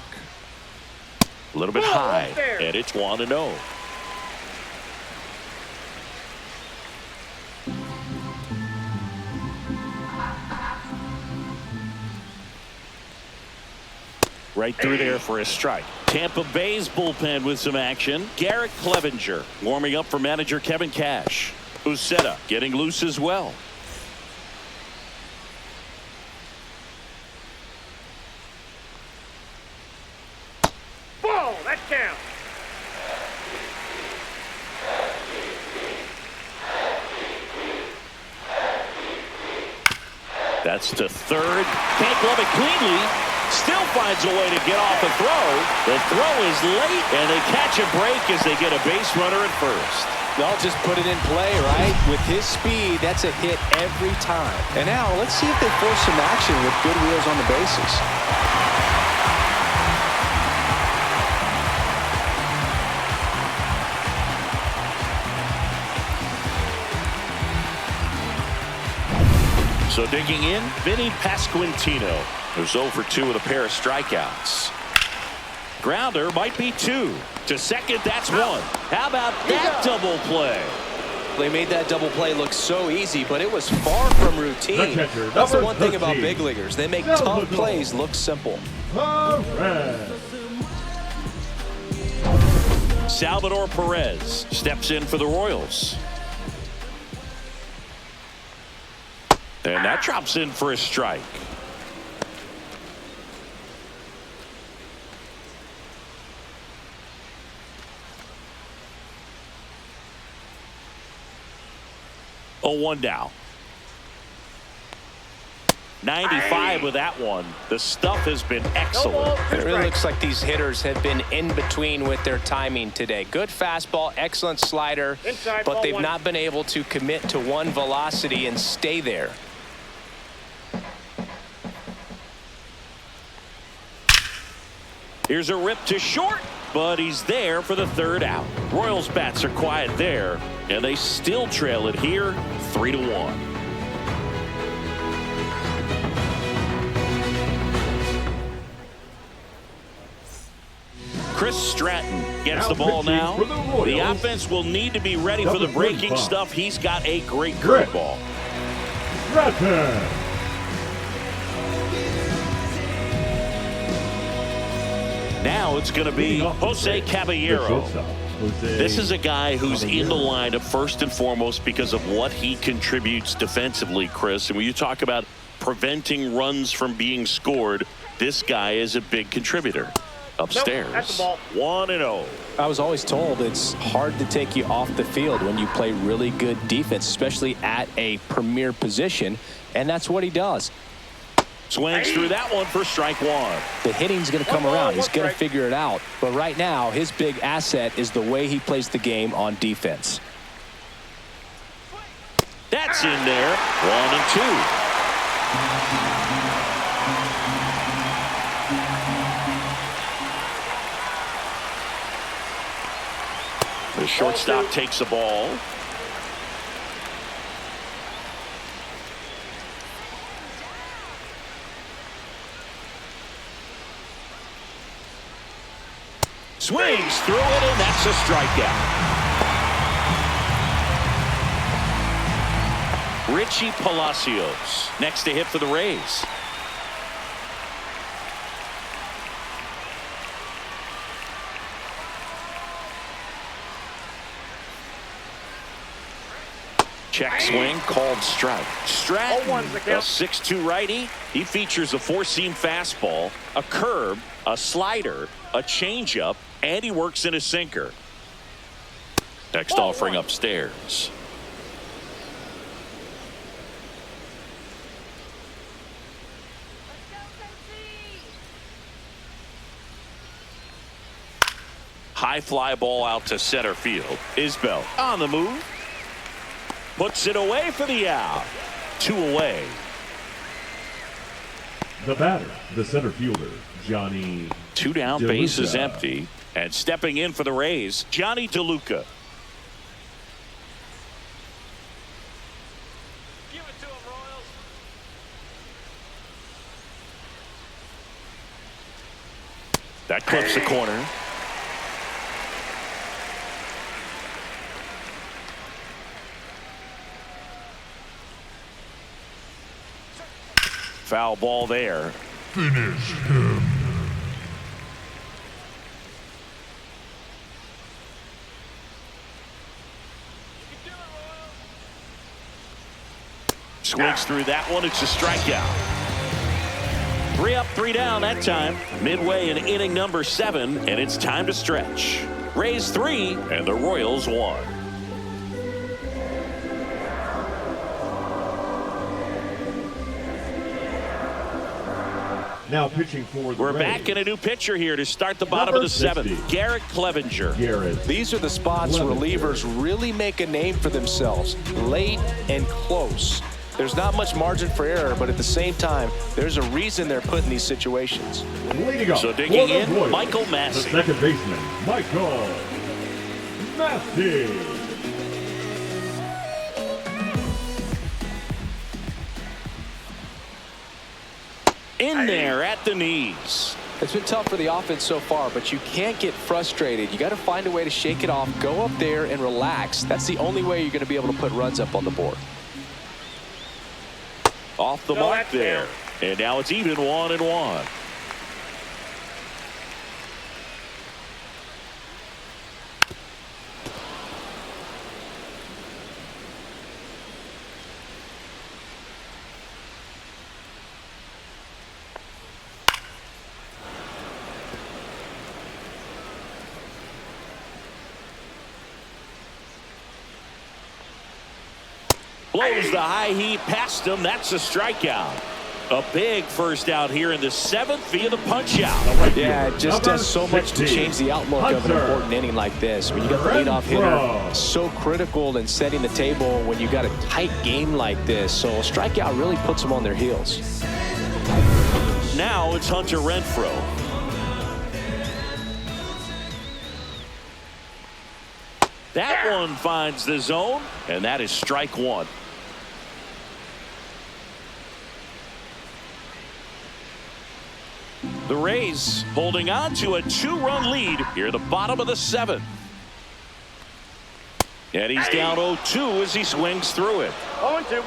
A little bit high, and it's 1-0. Right through there for a strike. Tampa Bay's bullpen with some action. Garrett Clevenger warming up for manager Kevin Cash. Uceta getting loose as well. Ball, that counts. That's to third. Can't glove it cleanly. Still finds a way to get off the throw. The throw is late, and they catch a break as they get a base runner at first. They'll just put it in play, right? With his speed, that's a hit every time. And now, let's see if they force some action with good wheels on the bases. So digging in, Vinny Pasquantino, who's 0 for 2 with a pair of strikeouts. Grounder might be 2. To second, that's 1. How about that double play? They made that double play look so easy, but it was far from routine. That's the one thing about big leaguers. They make tough plays look simple. Salvador Perez steps in for the Royals. And that drops in for a strike. Oh, 1 down. 95 with that one. The stuff has been excellent. It really looks like these hitters have been in between with their timing today. Good fastball, excellent slider, but they've not been able to commit to one velocity and stay there. Here's a rip to short, but he's there for the third out. Royals bats are quiet there, and they still trail it here 3-1. Chris Stratton gets Now the ball pitching now. for the Royals, The offense will need to be ready for the number breaking 35. stuff. He's got a great Chris curveball. Stratton. Now it's going to be Jose Caballero. This is a guy who's in the lineup first and foremost because of what he contributes defensively, Chris. And when you talk about preventing runs from being scored, this guy is a big contributor. Upstairs, that's the ball. 1-0. I was always told it's hard to take you off the field when you play really good defense, especially at a premier position, and that's what he does. Swings through that one for strike one. The hitting's going to come One ball, around. He's one going to strike. figure it out. But right now, his big asset is the way he plays the game on defense. That's in there. 1-2. The shortstop takes the ball. Swings through it, and that's a strikeout. Richie Palacios next to hit for the Rays. Check swing called strike. Stratton, 0-1's the a count. 6'2 righty. He features a four-seam fastball, a curve, a slider, a changeup, and he works in a sinker. Next offering upstairs. High fly ball out to center field. Isbell on the move. Puts it away for the out. 2 away. The batter, the center fielder, Johnny. 2 down, DeLuca. base is empty. And stepping in for the Rays, Johnny DeLuca. Give it to him, Royals. That clips the corner. Foul ball there. Finish him. Swings through that one. It's a strikeout. 3 up, 3 down that time. Midway in inning number 7, and it's time to stretch. Rays 3 and the Royals 1. Now pitching for the We're Rays, back in a new pitcher here to start the bottom Number of the 7th. 60. Garrett Clevenger. Garrett. These are the spots Clevenger. relievers really make a name for themselves, late and close. There's not much margin for error, but at the same time, there's a reason they're put in these situations. Leading up So digging for the in, Royals, Michael the Massey. second baseman, Michael Massey. In there at the knees. It's been tough for the offense so far, but you can't get frustrated. You got to find a way to shake it off, go up there and relax. That's the only way you're going to be able to put runs up on the board. Off the No, mark that's there. down. And now it's even 1-1. Blows the high heat past him. That's a strikeout. A big first out here in the 7th via the punch out. Yeah, it just does so much to 60. change the outlook of an Hunter. important inning like this. When you got the leadoff hitter, so critical in setting the table when you got a tight game like this. So a strikeout really puts them on their heels. Now it's Hunter Renfroe. That one finds the zone, and that is strike 1. The Rays holding on to a 2-run lead here at the bottom of the 7th. And he's down 0-2 as he swings through it. 0-2.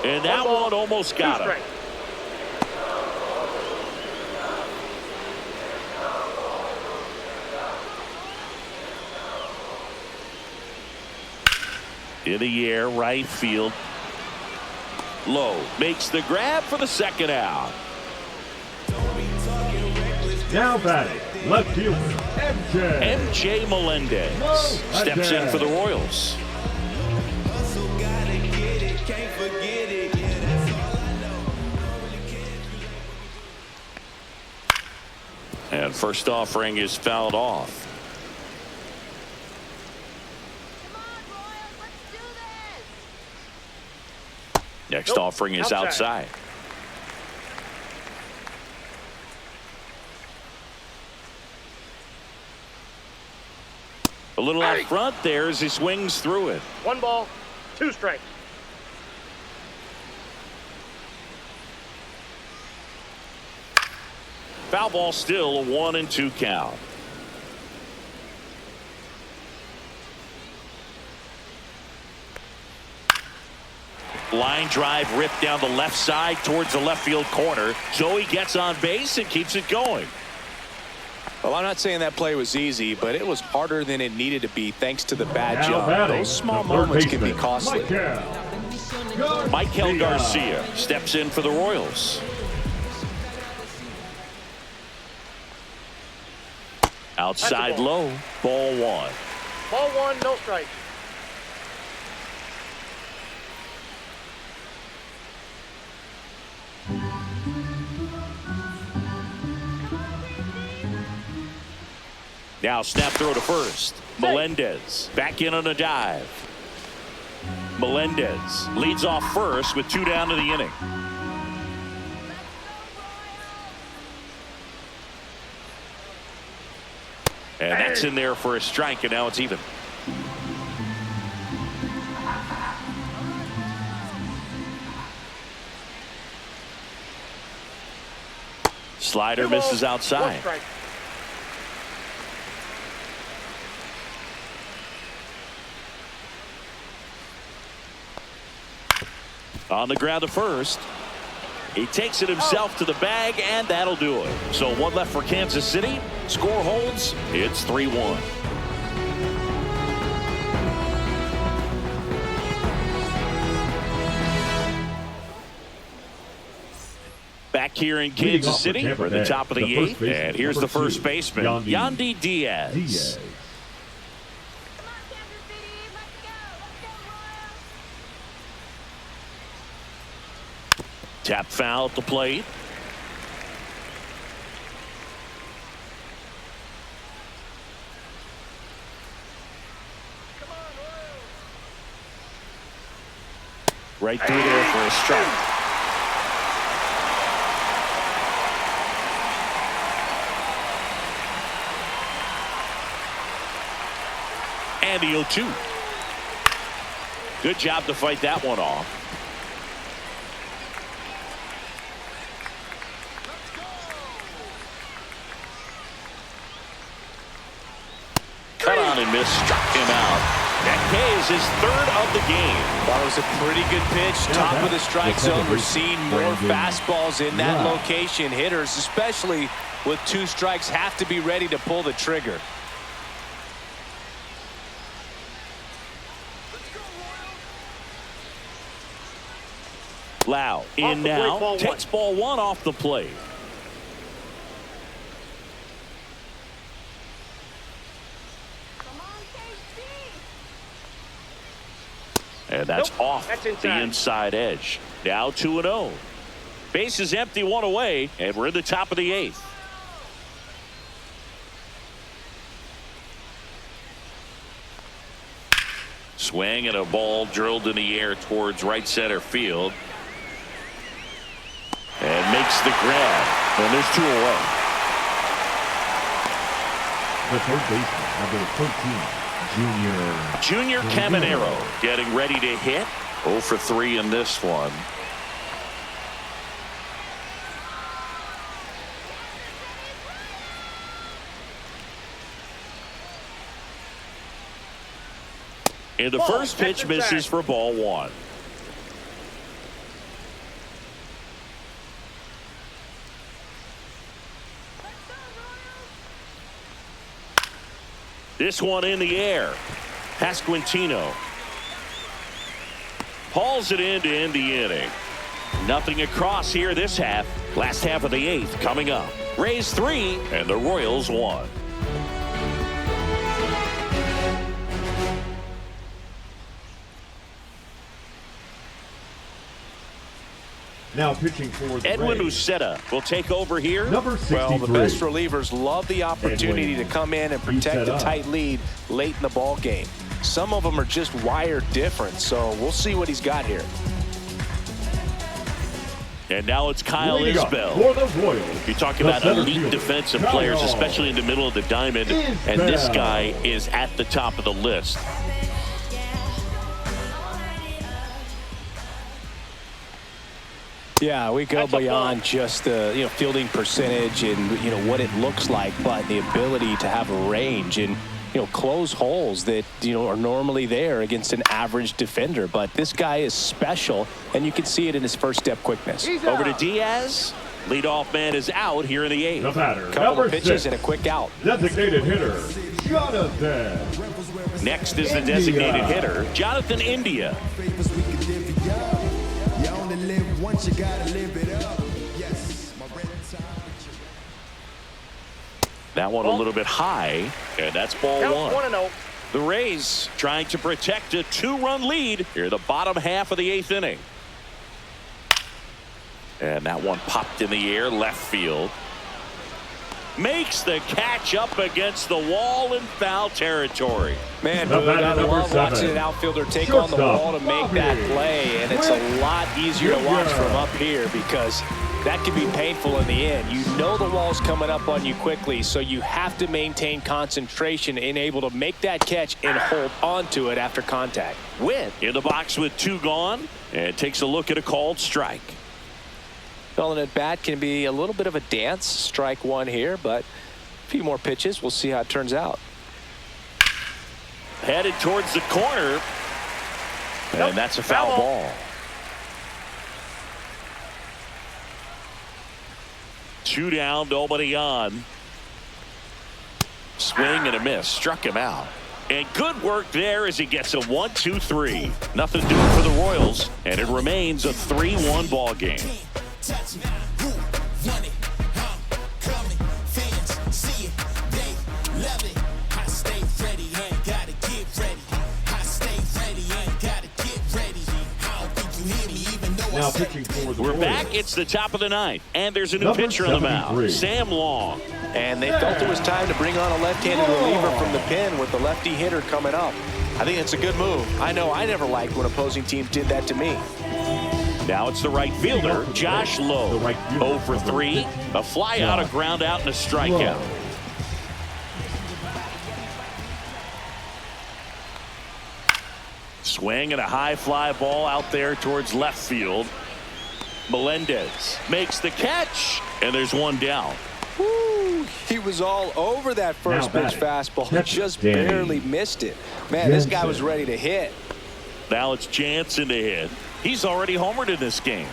And that one almost got him. In the air, right field. Low makes the grab for the second out. Now batting, left fielder, MJ Melendez steps in for the Royals. And first offering is fouled off. Next offering is outside. A little out front there as he swings through it. 1 ball, 2 strikes. Foul ball, still a 1-2 count. Line drive ripped down the left side towards the left field corner. Joey gets on base and keeps it going. Well, I'm not saying that play was easy, but it was harder than it needed to be thanks to the bad jump. Those small moments can be costly. Michael Garcia steps in for the Royals. Outside low, ball 1. Ball 1, no strike. Now snap throw to first. Melendez back in on a dive. Melendez leads off first with 2 down to the inning. And that's in there for a strike, and now it's even. Slider misses outside. On the ground to first. He takes it himself to the bag, and that'll do it. So 1 left for Kansas City. Score holds. It's 3-1. Back here in Kansas City, we're at the top of the 8th, and here's the first baseman, Yandy Diaz. Tap foul at the plate. Right through there for a strike. And the 0-2. Good job to fight that one off. Cut on and missed, struck him out. That K is his 3rd of the game. That was a pretty good pitch. Top of the strike zone. We're seeing more fastballs in that location. Hitters, especially with 2 strikes, have to be ready to pull the trigger. Lau in now, takes ball 1 off the plate. And that's off the inside edge. Now 2-0. Base is empty, 1 away, and we're in the top of the 8th. Swing and a ball drilled in the air towards right center field. And makes the grab. And there's 2 away. The third baseman, number 13. Junior Caminero getting ready to hit. 0 for 3 in this one. And the first pitch misses for ball 1. This one in the air. Pasquantino hauls it in to end the inning. Nothing across here this half. Last half of the 8th coming up. Rays 3 and the Royals 1. Now pitching for the Edwin Rays, Uceta will take over here. number 63. Well, the best relievers love the opportunity to come in and protect a Uceta. tight lead late in the ball game. Some of them are just wired different, so we'll see what he's got here. And now it's Kyle Leading up Isbell. for the Royals, You talk the about center elite fielder, defensive Kyle players, especially in the middle of the diamond. And this guy is at the top of the list. Yeah, we go beyond just the fielding percentage and what it looks like, but the ability to have a range and close holes that are normally there against an average defender. But this guy is special, and you can see it in his first step quickness. Over to Diaz. Leadoff man is out here in the 8th. The batter, Couple number of pitches 6, and a quick out. designated hitter, Jonathan. Next is the designated hitter, Jonathan India. That one a little bit high, and that's ball 1. 1-0. The Rays trying to protect a 2-run lead here in the bottom half of the 8th inning. And that one popped in the air left field. Makes the catch up against the wall in foul territory. Man, The Boog, batter, I number love 7, watching an outfielder take on the shortstop, wall to make Bobby that play, and it's a lot easier to watch from up here because that can be painful in the end. You know the wall's coming up on you quickly, so you have to maintain concentration and able to make that catch and hold onto it after contact. Win in the box with 2 gone, and takes a look at a called strike. Calling at bat can be a little bit of a dance. Strike 1 here, but a few more pitches. We'll see how it turns out. Headed towards the corner, and that's a foul ball. 2 down, nobody on. Swing and a miss, struck him out. And good work there as he gets a 1-2-3. Nothing doing for the Royals, and it remains a 3-1 ball game. Now pitching for the We're Royals, back. It's the top of the 9th, and there's a new number pitcher on the 73. mound, Sam Long. And they felt it was time to bring on a left-handed reliever from the pen with the lefty hitter coming up. I think it's a good move. I know I never liked when opposing teams did that to me. Now it's the right fielder, Josh Lowe. The right fielder, 0 for 3, a fly out, a ground out, and a strikeout. Lowe. Swing and a high fly ball out there towards left field. Melendez makes the catch, and there's 1 down. Woo, he was all over that first Now pitch batting, fastball. catcher Just Danny barely missed it. Man, this guy Jensen. was ready to hit. Now it's Jansen to hit. He's already homered in this game.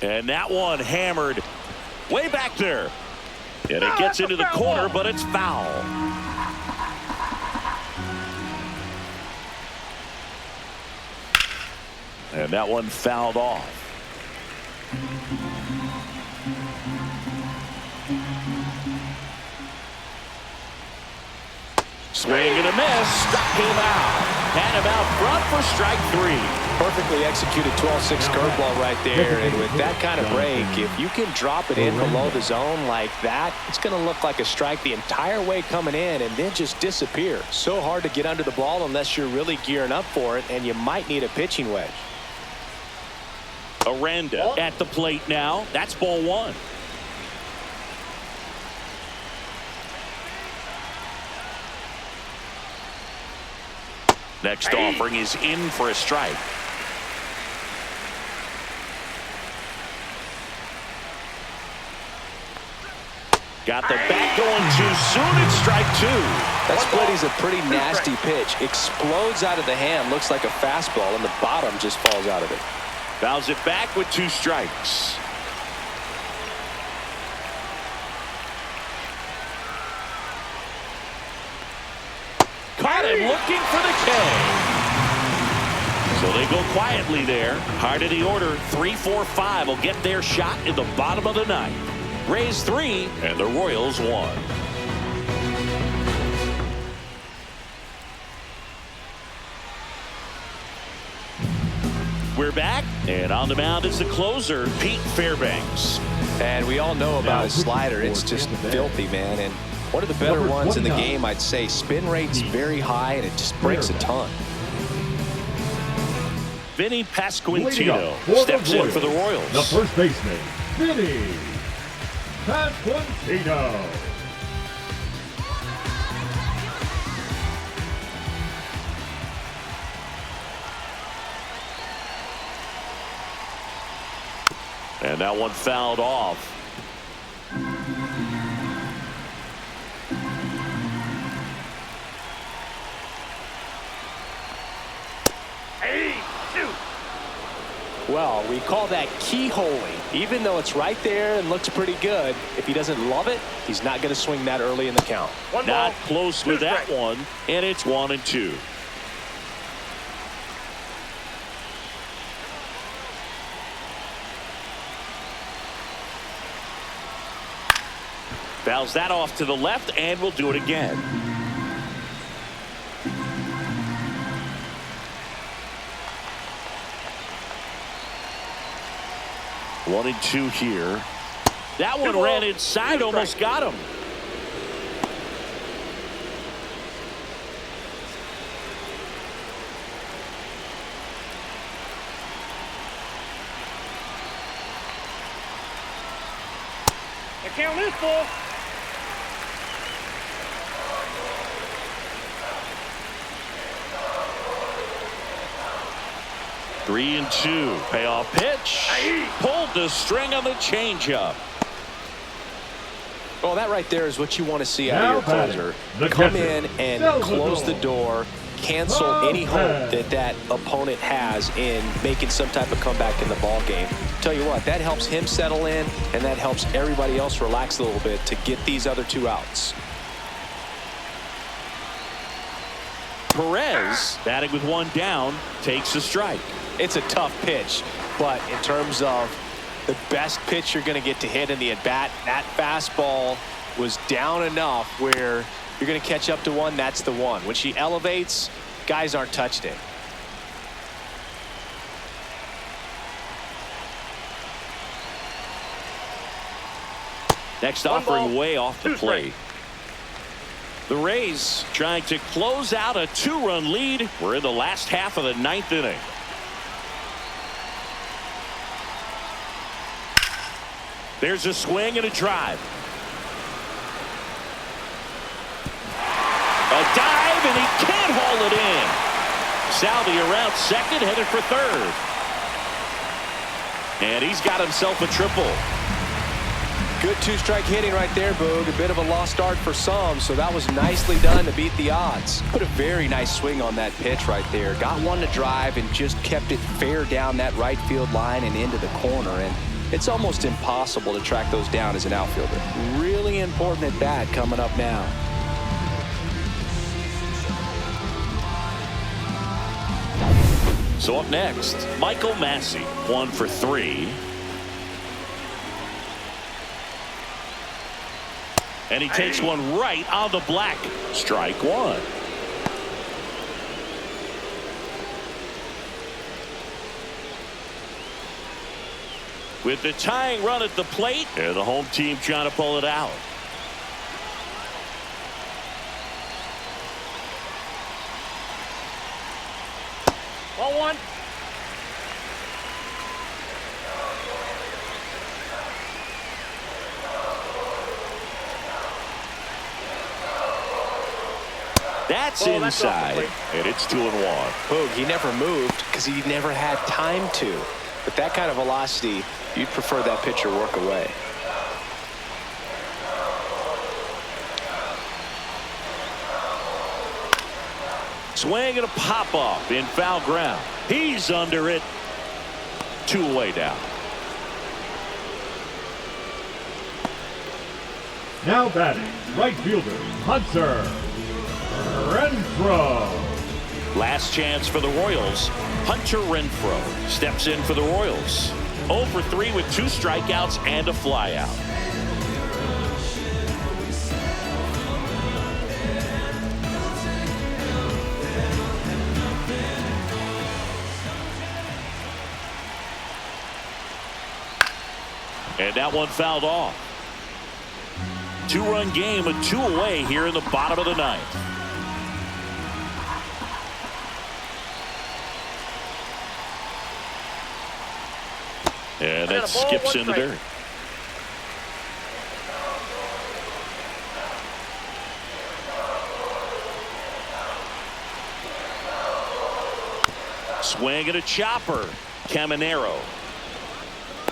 And that one hammered way back there. And it gets into the corner, but it's foul. And that one fouled off. Swing and a miss. Struck him out. Had him out front for strike 3. Perfectly executed 12-6 curveball right there. And with that kind of break, if you can drop it in below the zone like that, it's going to look like a strike the entire way coming in and then just disappear. So hard to get under the ball unless you're really gearing up for it, and you might need a pitching wedge. Aranda at the plate now. That's ball 1. Next offering is in for a strike. Got the bat going too soon. It's strike two. That split is a pretty nasty pitch. Explodes out of the hand. Looks like a fastball, and the bottom just falls out of it. Fouls it back with 2 strikes. Caught him looking for the K. So they go quietly there. Hard of the order. 3-4-5 will get their shot in the bottom of the ninth. Rays 3 and the Royals 1. We're back, and on the mound is the closer, Pete Fairbanks. And we all know about his slider. It's just filthy, man. And one of the better ones in the game, I'd say. Spin rate's very high, and it just breaks a ton. Vinny Pasquantino steps in for the Royals. The first baseman, Vinny Pasquantino. And that one fouled off. Well, we call that keyholing. Even though it's right there and looks pretty good, if he doesn't love it, he's not going to swing that early in the count. Not close with that one, and it's 1-2. Fouls that off to the left, and we'll do it again. One and 2 here. That one ran inside, almost got him. The count is full. Three and 2. Payoff pitch. Pulled the string on the changeup. Well, that right there is what you want to see out of your closer. Come in and close the door, cancel any hope that that opponent has in making some type of comeback in the ball game. Tell you what, that helps him settle in, and that helps everybody else relax a little bit to get these other 2 outs. Perez, batting with 1 down, takes a strike. It's a tough pitch, but in terms of the best pitch you're going to get to hit in the at-bat, that fastball was down enough where you're going to catch up to one. That's the one. When she elevates, guys aren't touching it. Next offering way off the plate. The Rays trying to close out a 2-run lead. We're in the last half of the 9th inning. There's a swing and a drive. A dive, and he can't haul it in. Salvi around second, headed for third. And he's got himself a triple. Good 2-strike hitting right there, Boog. A bit of a lost start for some, so that was nicely done to beat the odds. Put a very nice swing on that pitch right there. Got one to drive and just kept it fair down that right field line and into the corner. And it's almost impossible to track those down as an outfielder. Really important at bat coming up now. So up next, Michael Massey, 1 for 3. And he takes one right on the black. Strike 1. With the tying run at the plate, and the home team trying to pull it out. Ball 1. That's Oh, that's off the inside, plate. and it's 2-1. Boog, he never moved because he never had time to. With that kind of velocity, you'd prefer that pitcher work away. Swing and a pop-off in foul ground. He's under it. 2 away now. Now batting, right fielder, Hunter Renfroe. Last chance for the Royals. Hunter Renfroe steps in for the Royals. 0 for 3 with 2 strikeouts and a flyout. And that one fouled off. 2-run game with 2 away here in the bottom of the 9th. And that skips in the dirt. Swing and a chopper. Caminero.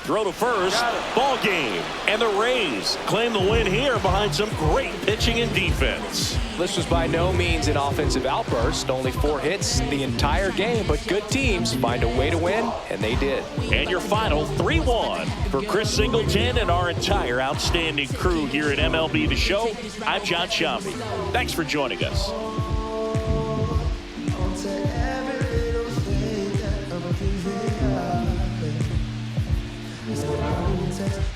Throw to first. Ball game. And the Rays claim the win here behind some great pitching and defense. This was by no means an offensive outburst. Only 4 hits the entire game, but good teams find a way to win, and they did. And your final 3-1 for Chris Singleton and our entire outstanding crew here at MLB The Show. I'm John Shambi. Thanks for joining us.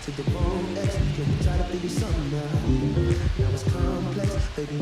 To the bone X, try to figure something out. Now it's complex, baby.